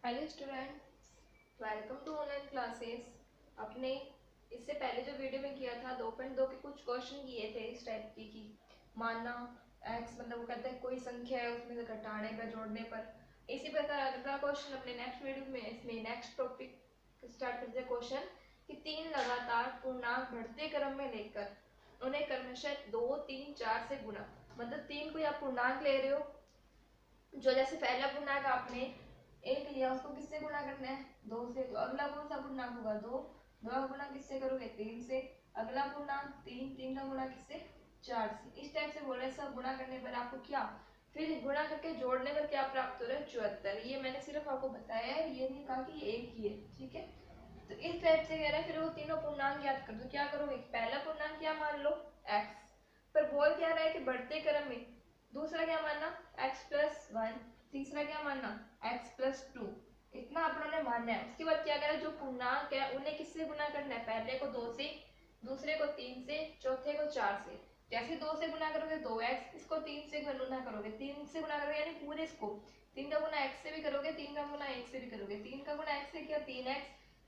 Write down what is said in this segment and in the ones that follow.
Hello students, welcome to online classes. अपने इससे पहले जो वीडियो में किया था 2.2 के कुछ क्वेश्चन किए थे इस टाइप की कि मानना x मतलब वो कहते हैं कोई संख्या है उसमें से घटाने पर जोड़ने पर। इसी प्रकार अगला क्वेश्चन अपने नेक्स्ट वीडियो में इसमें नेक्स्ट टॉपिक स्टार्ट करते हैं क्वेश्चन कि तीन लगातार पूर्णांक बढ़ते क्रम में लेकर उन्हें क्रमशः 2, 3, 4 से गुणा। मतलब तीन कोई आप पूर्णांक ले रहे हो, जो जैसे पहला पूर्णांक आपने एक लिया उसको किससे गुणा करना है? दो से। तो अगला कौन सा पूर्णांक होगा? दो। दो का गुणा किससे करोगे? तीन से। अगला पूर्णांक तीन, तीन का गुणा किससे? चार से। इस टाइप से बोल रहे हैं। सब गुणा करने पर आपको क्या, फिर गुणा करके जोड़ने पर क्या प्राप्त हो रहा है? 74। ये मैंने सिर्फ आपको बताया है, ये नहीं कहा कि ये एक ही है, ठीक है। तो इस टाइप से कह रहा है फिर वो तीनों पूर्णांक याद कर दो। क्या करोगे? पहला पूर्णांक क्या मान लो? x। पर बोल क्या रहा है कि बढ़ते क्रम में। दूसरा क्या मानना? x plus one. तीसरा क्या मानना? x plus two. इतना अपनों ने मानना है। उसके बाद क्या करना है? जो पूर्णांक है उन्हें किससे गुना करना है? पहले को दो से, दूसरे को तीन से, चौथे को चार से। जैसे दो से गुना करोगे 2x, इसको तीन से गुना करोगे, तीन से गुना करोगे यानी पूरे इसको तीन का गुना x से भी करोगे, तीन का गुना एक से भी करोगे। तीन का गुना x से किया 3x,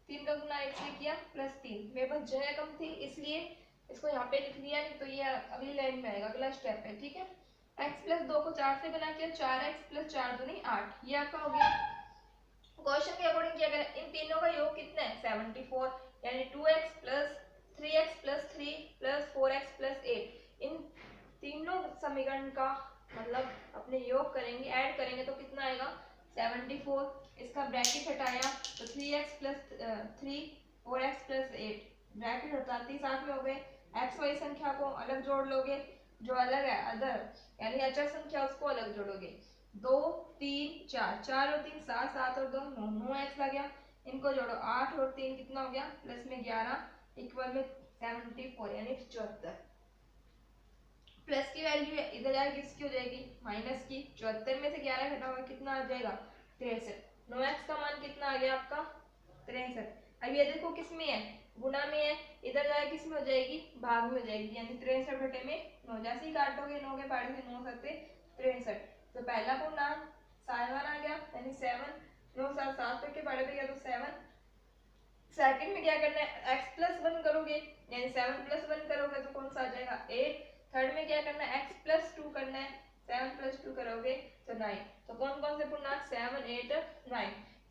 तीन का गुना एक से किया प्लस तीन। मेरे पास जगह कम थी इसलिए इसको यहाँ पे लिख दिया, नहीं तो ये अगली लाइन में आएगा, अगला स्टेप है, ठीक है। x प्लस दो को चार से गुना किया, 4x प्लस चार दूनी 8। ये आपका हो गया। क्वेश्चन के अकॉर्डिंग क्या करें? इन तीनों का योग कितना है? 74। यानी 2x plus 3x plus 3 plus 4x plus 8। इन तीनों समीकरण का मतलब अपने योग करेंगे, ऐड करेंगे तो कितना आएगा? 74। इसका ब्रैकेट हटाया तो 3x plus 3, 4x plus 8। Bracket हटाते ही साथ में हो गए। एक्स वाई संख्या को अलग जोड़ लोगे, जो अलग है अदर यानी अचर संख्या उसको अलग जोड़ोगे। दो, तीन, चार, चार और तीन सात, सात और दो नौ, नौ एक्स लग गया। इनको जोड़ो, आठ और तीन कितना हो गया? प्लस में 11 इक्वल में 74 यानी 74। प्लस की वैल्यू है इधर जाएगी, किसकी हो जाएगी? माइनस की। 74 में से 11 घटा हुआ कितना आ जाएगा? 63। 9x का मान कितना आ गया आपका? 63। अब ये देखो किस में है? गुणा में है। इधर जाए किस में हो जाएगी? भाग में हो जाएगी, यानी 63 बटे में 9। जैसे ही काटोगे 9 के पाड़े से 9 सत्ते 63। तो पहला पूर्णांक 7 आ गया यानी 7। 9 7 7 तक के पाड़े पे गया तो 7। सेकंड में क्या करना है? x प्लस वन करोगे यानी 7 प्लस वन करोगे तो कौन सा आ जाएगा? 8। थर्ड में क्या करना है? x प्लस टू करना है। 7 प्लस टू करोगे तो 9। तो कौन कौन से पूर्णांक? 7, 8, 9।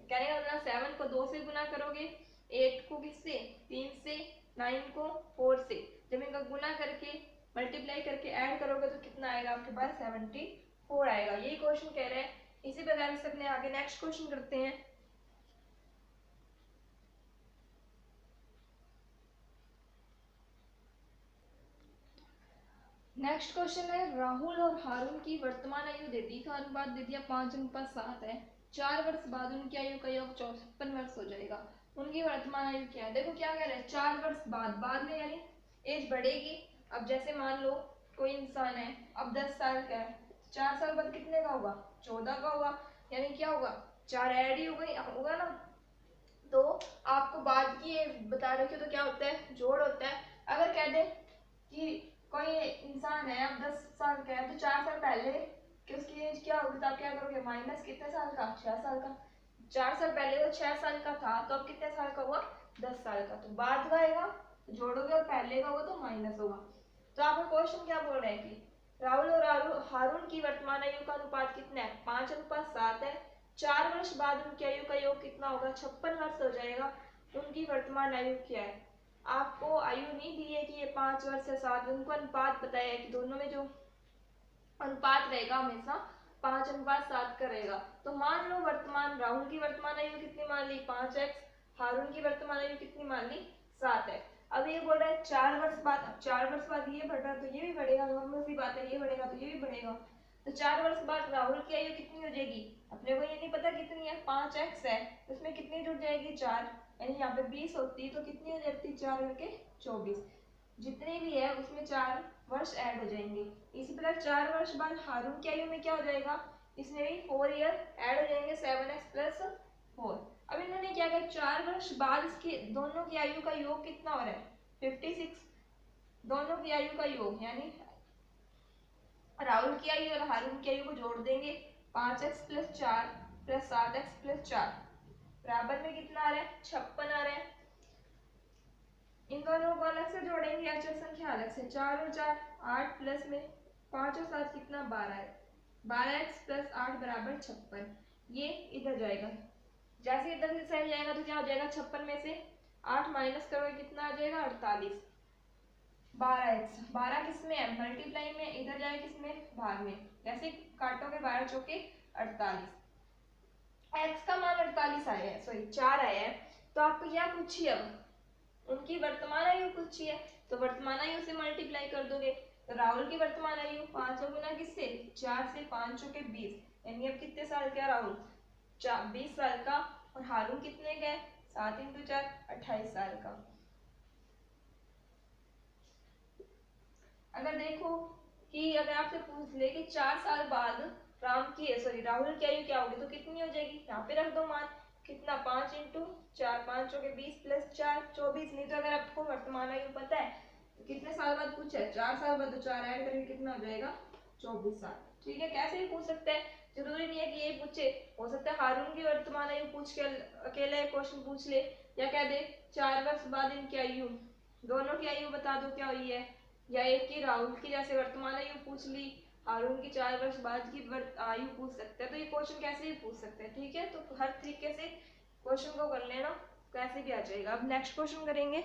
कहने का मतलब 7 को 2 से गुना करोगे, 8 को किससे? 3 से, 9 को 4 से। जब इनका गुना करके मल्टीप्लाई करके ऐड करोगे तो कितना आएगा आपके पास? 74 आएगा। यही क्वेश्चन कह रहे हैं। इसी प्रकार से अपने आगे नेक्स्ट क्वेश्चन करते हैं। नेक्स्ट क्वेश्चन है, राहुल और हारून की वर्तमान आयु दे दी का अनुपात दे दिया 5:7 है। 4 वर्ष बाद उनकी आयु का योग 54 वर्ष हो जाएगा। उनकी वर्तमान आयु क्या है? देखो क्या कह रहे हैं? 4 वर्ष बाद, बाद में यानी एज बढ़ेगी। अब जैसे मान लो कोई इंसान है, अब 10 साल का है, 4 साल बाद कितने का होगा? 14 का होगा। यानी क्या होगा? 4 ऐड ही होगा ना। तो आपको बाद की बता रखी तो क्या होता है? जोड़ होता है। अगर कह दे कि कोई इंसान है अब 10 साल का है तो 4 साल पहले कि उसकी एज क्या होगी, तो आप क्या करोगे? माइनस कितने साल का? 6 साल का। 4 साल पहले वो 6 साल का था तो अब कितने साल का हुआ? 10 साल का। तो बाद का आएगा तो जोड़ोगे और पहले का होगा तो माइनस होगा। तो आपका क्वेश्चन क्या बोल रहा है कि राहुल और हारून की वर्तमान आयु का अनुपात कितना है? 5:7 है। 4 वर्ष बाद उनकी आयु का योग कितना होगा? 56 वर्ष हो जाएगा। उनकी वर्तमान आयु क्या है? आपको आयु नहीं दी है कि ये 5 वर्ष या 7, उनको अनुपात बताया है कि दोनों में जो अनुपात रहेगा हमेशा 5:7 का रहेगा। तो मान लो वर्तमान राहुल की वर्तमान आयु कितनी मान ली? 5x। हारून की वर्तमान आयु कितनी मान ली? 7x। अब ये बोल रहा है 4 वर्ष बाद, अब 4 वर्ष बाद ये बढ़ रहा है तो ये भी बढ़ेगा, नॉर्मल सी बात है, ये बढ़ेगा तो ये भी बढ़ेगा। तो 4 वर्ष बाद राहुल की आयु कितनी हो जाएगी? अपने को ये नहीं पता कितनी है, 5x है, उसमें कितनी जुड़ जाएगी? 4। यानी यहाँ पे 20 होती तो कितनी हो जाती? 4 करके 24। जितने भी है उसमें 4 वर्ष ऐड हो जाएंगे। इसी प्रकार 4 वर्ष बाद हारून की आयु में क्या हो जाएगा? इसमें भी 4 ईयर ऐड हो जाएंगे, 7x प्लस 4। अब इन्होंने क्या किया? 4 वर्ष बाद इसके दोनों की आयु का योग कितना हो रहा है? 56। दोनों की आयु का योग यानी राहुल की आयु और हारून की आयु को जोड़ देंगे। 5x plus 4 plus 7x plus 4। बराबर में कितना आ रहा है, 56 आ रहा है। इन दोनों को अलग से जोड़ेंगे, अचर संख्या अलग से, 4 और 4 8 प्लस में 5 और 7 कितना 12 है, 12x प्लस 8 बराबर 56। ये इधर जाएगा, जैसे इधर से साइड जाएगा तो क्या हो जाएगा, 56 में से 8 माइनस करोगे कितना आ जाएगा 48। 12x 12 किस में है, मल्टीप्लाई में, इधर जाएगा किस में, भाग में, जैसे काटोगे 12 चौके 48। x का मान 48 आया है, सॉरी 4 आया है, तो आपको क्या पूछिए, अब उनकी वर्तमान आयु पूछी है, तो वर्तमान आयु से मल्टीप्लाई कर दोगे। तो राहुल की वर्तमान आयु 5 गुना किससे, 4 से, 5 चौके 20, यानी अब कितने साल का राहुल, 20 साल का, और हारून कितने का है, 7 × 4 28 साल का। अगर देखो कि अगर आपसे पूछ ले कि 4 साल बाद राहुल की आयु क्या होगी, तो कितनी हो जाएगी, यहाँ पे रख दो मान, कितना 5 × 4 5 चौके 20 प्लस 4 24। नहीं तो अगर आपको वर्तमान आयु पता है तो कितने साल बाद पूछा है, 4 साल बाद, तो 4 ऐड करके कितना हो जाएगा 24 साल। ठीक है, कैसे भी पूछ सकते हैं, जरूरी नहीं है कि ये पूछे, हो सकता है हारून की वर्तमान आयु पूछ के अकेले क्वेश्चन पूछ ले, या कह दे 4 वर्ष बाद इनकी आयु, दोनों की आयु बता दो क्या हुई है, या एक की राहुल की जैसे वर्तमान आयु पूछ ली, हारून की 4 वर्ष बाद की आयु पूछ सकते हैं, तो ये क्वेश्चन कैसे भी पूछ सकते हैं। ठीक है, तो हर तरीके से क्वेश्चन को कर लेना, कैसे भी आ जाएगा। अब नेक्स्ट क्वेश्चन करेंगे।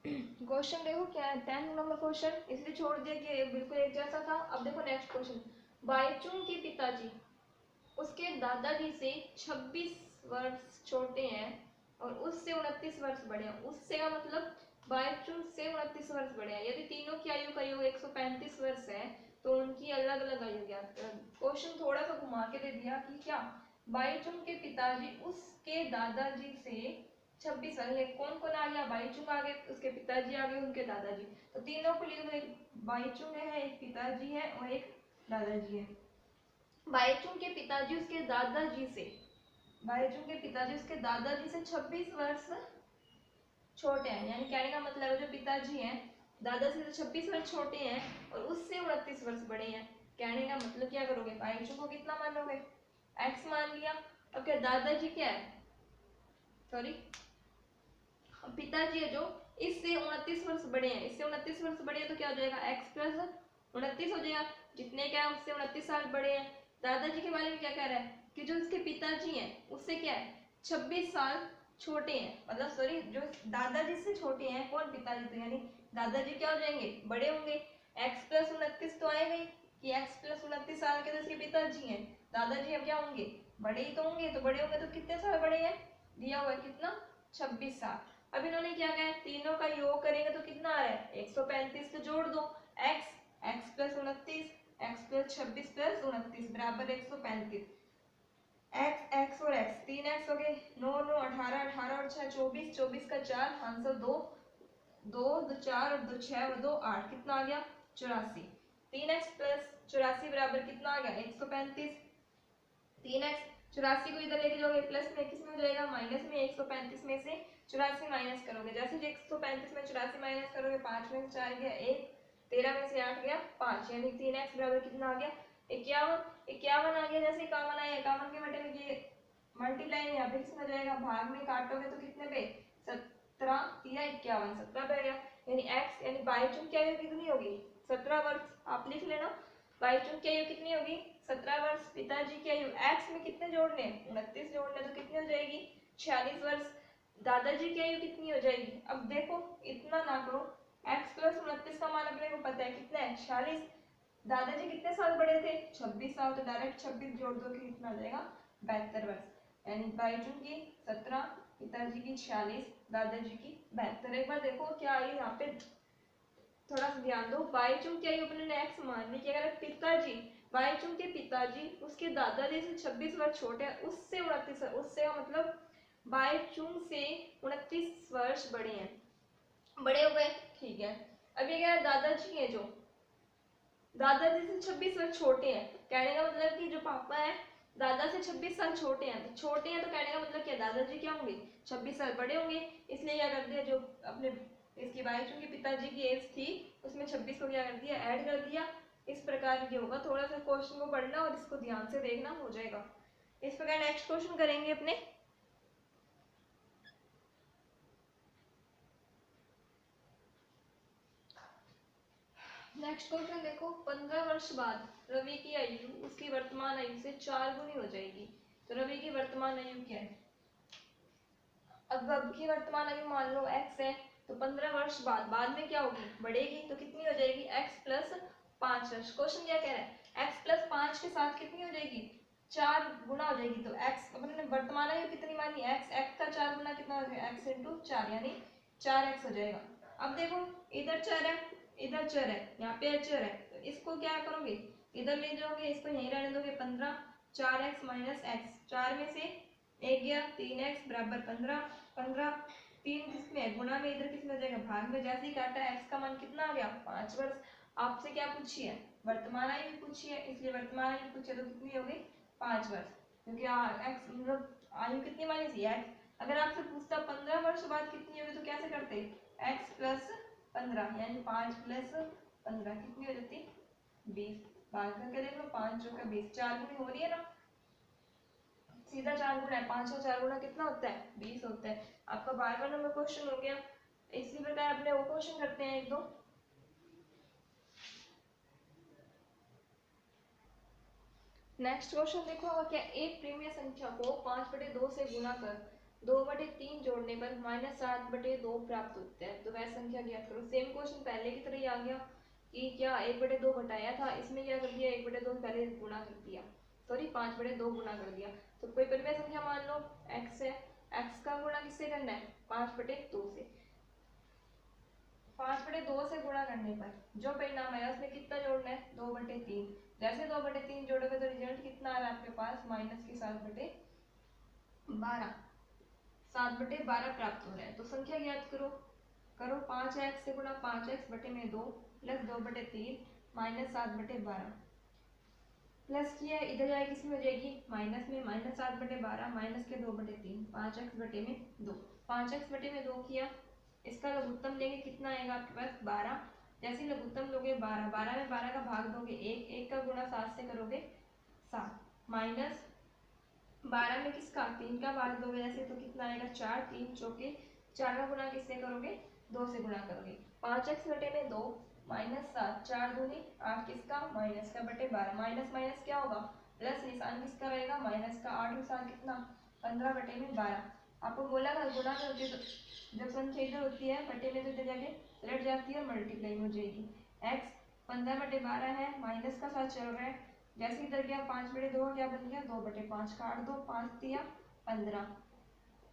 क्वेश्चन देखो क्या है, 10 नंबर क्वेश्चन, इसलिए छोड़ दिया कि बिल्कुल एक जैसा था। अब देखो नेक्स्ट क्वेश्चन, बाईचुंग के पिताजी उसके दादाजी से 26 वर्ष छोटे हैं और उससे 29 वर्ष बड़े हैं। उससे का मतलब बाईचुंग से 29 वर्ष बड़े हैं। यदि तीनों की आयु का योग 135 वर्ष है तो उनकी अलग अलग आयु ज्ञात करें। क्वेश्चन थोड़ा सा घुमा के दे दिया कि क्या बाईचुंग के पिताजी उसके दादाजी से 26 वर्ष, कौन कौन आ गया, बाईचुंग आ गए, उसके पिताजी आ गए, उनके दादाजी, तो तीनों को लिख दो, एक बाईचुंग है, एक पिताजी है और एक दादाजी है। बाईचुंग के पिताजी उसके दादाजी से, बाईचुंग के पिताजी उसके दादाजी से 26 वर्ष छोटे हैं, यानी कहने का मतलब जो पिताजी हैं दादाजी से 26 वर्ष छोटे हैं और उससे 29 वर्ष बड़े हैं। कहने का मतलब क्या करोगे, बाईचुंग को कितना मानोगे, x मान लिया। अब क्या दादाजी क्या है, सॉरी पिताजी है जो इससे 29 वर्ष बड़े हैं, इससे 29 वर्ष बड़े हैं, तो क्या हो जाएगा x प्लस 29 हो जाएगा, जितने क्या है उससे 29 साल बड़े हैं। दादाजी के बारे में क्या कह रहा है कि जो उसके पिताजी हैं उससे क्या है 26 साल छोटे हैं, मतलब सॉरी जो दादाजी से छोटे हैं, कौन पिताजी, तो यानी दादाजी क्या हो जाएंगे, बड़े होंगे। x प्लस 29 तो आएगा ही कि x प्लस 29 साल के तो इसके पिताजी हैं, दादाजी अब क्या होंगे, बड़े ही तो होंगे, तो बड़े होंगे तो कितने साल बड़े हैं, दिया हुआ है कितना 26 साल। अब इन्होंने क्या कहा, तीनों का योग करेंगे तो कितना आ रहा है 135, तो जोड़ दो x plus 29 x plus 26 plus 29 बराबर 135, x और x 3x हो गए, 9 9 18 18 और 6 24, 24 का 4 आंसर 2 2 2 4 और 2 6 और 2 8, कितना आ गया 84। 3x प्लस 84 बराबर कितना आ गया 135। 3x 84 को इधर लेके जाओगे प्लस में किस में हो जाएगा माइनस में, 135 में से 84 माइनस करोगे, जैसे 135 में 84 माइनस करोगे 5 में से 4 गया 1, 13 में से 8 गया 5, यानी 3x बराबर कितना आ गया 51। 51 आ गया, जैसे 51 आया 51 के बटे में ये मल्टीप्लाई में यहाँ पे किसमें जाएगा, भाग में काटोगे तो कितने पे 17 या 51, 17 पे गया, यानी x यानी बाईचुंग की आयु कितनी होगी 17 वर्ष। आप लिख लेना बाईचुंग की आयु कितनी होगी 17 वर्ष। पिताजी की आयु x में कितने जोड़ने 29 जोड़ने, तो कितनी हो जाएगी 46 वर्ष। दादाजी की आयु कितनी हो जाएगी, अब देखो इतना ना करो, x प्लस 29 का मान अपने को पता है कितना है 46, दादाजी कितने साल बड़े थे 26 साल, तो डायरेक्ट 26 जोड़ दो कि कितना आ जाएगा 72 वर्ष, यानी बाईचुंग की 17, पिताजी की 46, दादाजी की 72। एक बार देखो क्या आई यहाँ पे, थोड़ा सा ध्यान दो, बाईचुंग की आयु अपने x मान ली कि अगर पिताजी बाईचुंग के पिताजी उसके दादाजी से 26 वर्ष छोटे हैं, उससे 29, उससे का मतलब बाईचुंग से 29 वर्ष बड़े हैं, बड़े हो गए, ठीक है। अब ये क्या है दादाजी है जो दादाजी से 26 वर्ष छोटे हैं, कहने का मतलब कि जो पापा है दादा से 26 साल छोटे हैं, तो छोटे हैं तो कहने का मतलब क्या दादाजी क्या होंगे 26 साल बड़े होंगे, इसलिए क्या कर दिया जो अपने इसकी बाईचुंग के पिताजी की एज थी उसमें 26 को क्या कर दिया ऐड कर दिया, इस प्रकार की होगा। थोड़ा सा क्वेश्चन को पढ़ना और इसको ध्यान से देखना, हो जाएगा। इस प्रकार नेक्स्ट क्वेश्चन करेंगे अपने। नेक्स्ट क्वेश्चन देखो, 15 वर्ष बाद रवि की आयु उसकी वर्तमान आयु से 4 गुनी हो जाएगी। तो रवि की वर्तमान आयु क्या है? अब की वर्तमान आयु मान लो x है, तो 15 वर्ष बाद में क्या होगी? बढ़ेगी। तो कितनी हो जाएगी? x प्लस 5 वर्ष। क्वेश्चन क्या कह रहा है? x प्लस 5 के साथ कितनी हो जाएगी? 4 गुना हो जाएगी। तो x अपने वर्तमान आयु कितनी मानी? x का 4 गुना कितना हो जाएगा? x इंटू 4 यानी 4x हो जाएगा। अब देखो इधर चर है, इधर चर है, यहाँ पे अचर है, तो इसको क्या करोगे? इधर ले जाओगे, इसको यहीं रहने दोगे। 15 4x माइनस एक्स, 4 में से 1 गया, 3x बराबर 15। 15 3 किसमें है? गुणा में, इधर किसमें हो जाएगा? भाग में। जैसे ही काटा x का मान कितना आ गया? 5 वर्ष। आपसे क्या पूछी है? वर्तमान आयु पूछी है, इसलिए वर्तमान आयु पूछे तो कितनी होगी? 5 वर्ष, क्योंकि x मतलब आयु कितनी मानी थी? x। अगर आपसे पूछता 15 वर्ष बाद कितनी होगी तो कैसे करते? x प्लस 15 यानी 5 प्लस 15 कितनी हो जाती? 20। भाग करके देख लो, 5 का 20, 4 गुनी हो रही है ना, सीधा 4 गुना है। 5 का 4 गुना कितना होता है? 20 होता है। आपका 12वां नंबर क्वेश्चन हो गया। इसी प्रकार अपने वो क्वेश्चन करते हैं एक दो। नेक्स्ट क्वेश्चन देखो क्या, एक प्रीमिय संख्या को 5/2 से गुणा कर 2/3 जोड़ने पर -7/2 प्राप्त होता है। तो वह संख्या ज्ञात करो। सेम क्वेश्चन पहले की तरह ही आ गया कि क्या 1/2 घटाया था, इसमें क्या कर दिया? 1/2 पहले गुणा कर दिया, सॉरी 5/2 गुणा कर दिया। तो कोई परिमेय संख्या मान लो x है, x का गुणा किससे करना है? 5/2 से। 5/2 से गुणा करने पर जो परिणाम आया उसमें कितना जोड़ना है? 2/3। जैसे 2/3 जोड़ोगे तो रिजल्ट कितना आ रहा है आपके पास? -7/12, 7/12 प्राप्त हो रहा है। तो संख्या ज्ञात करो। करो 5x से गुणा 5x बटे में 2 प्लस 2/3 -7/12 प्लस किया, इधर जाए किसमें हो जाएगी? माइनस में, -7/12 माइनस के 2/3 5x बटे में 2। 5x बटे में 2 किया, इसका लघुत्तम लेंगे, कितना आएगा आपके पास? 12। जैसे लघुत्तम लोगे 12, 12 में 12 का भाग दोगे 1, 1 का गुणा 7 से करोगे 7, माइनस 12 में किसका? 3 का भाग दोगे जैसे, तो कितना आएगा? 4, 3 चौके 4 का गुणा किससे करोगे? 2 से गुणा करोगे। 5x बटे में 2 -7, 4 दूनी 8, किसका? माइनस का बटे 12, माइनस माइनस क्या होगा? प्लस, निशान किसका रहेगा? माइनस का। 8 और 7 कितना? 15 बटे में 12। आपको बोला था गुणा में होती है तो जब संख्या इधर होती है बटे में तो इधर जाके उलट जाती है और मल्टीप्लाई हो जाएगी। x 15/12 है, माइनस का साथ चल रहा है, जैसे इधर गया 5/2 क्या बन गया? 2/5 काट दो, 5 दिया 15।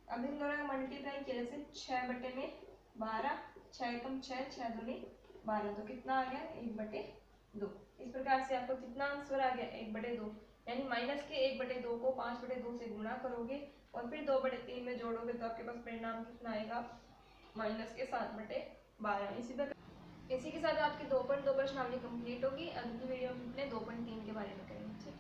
अब इन दोनों का मल्टीप्लाई किया जैसे 6/12, 6 कम 6, 6 दूनी 12, तो कितना आ गया? 1/2। इस प्रकार से आपको कितना आंसर आ गया? 1/2, यानी माइनस के 1/2 को 5/2 से गुणा करोगे और फिर 2/3 में जोड़ोगे तो आपके पास परिणाम कितना आएगा? -7/12। इसी के साथ आपकी 2.2 प्रश्नावली कंप्लीट होगी। अगली वीडियो में अपने 2.3 के बारे में करेंगे।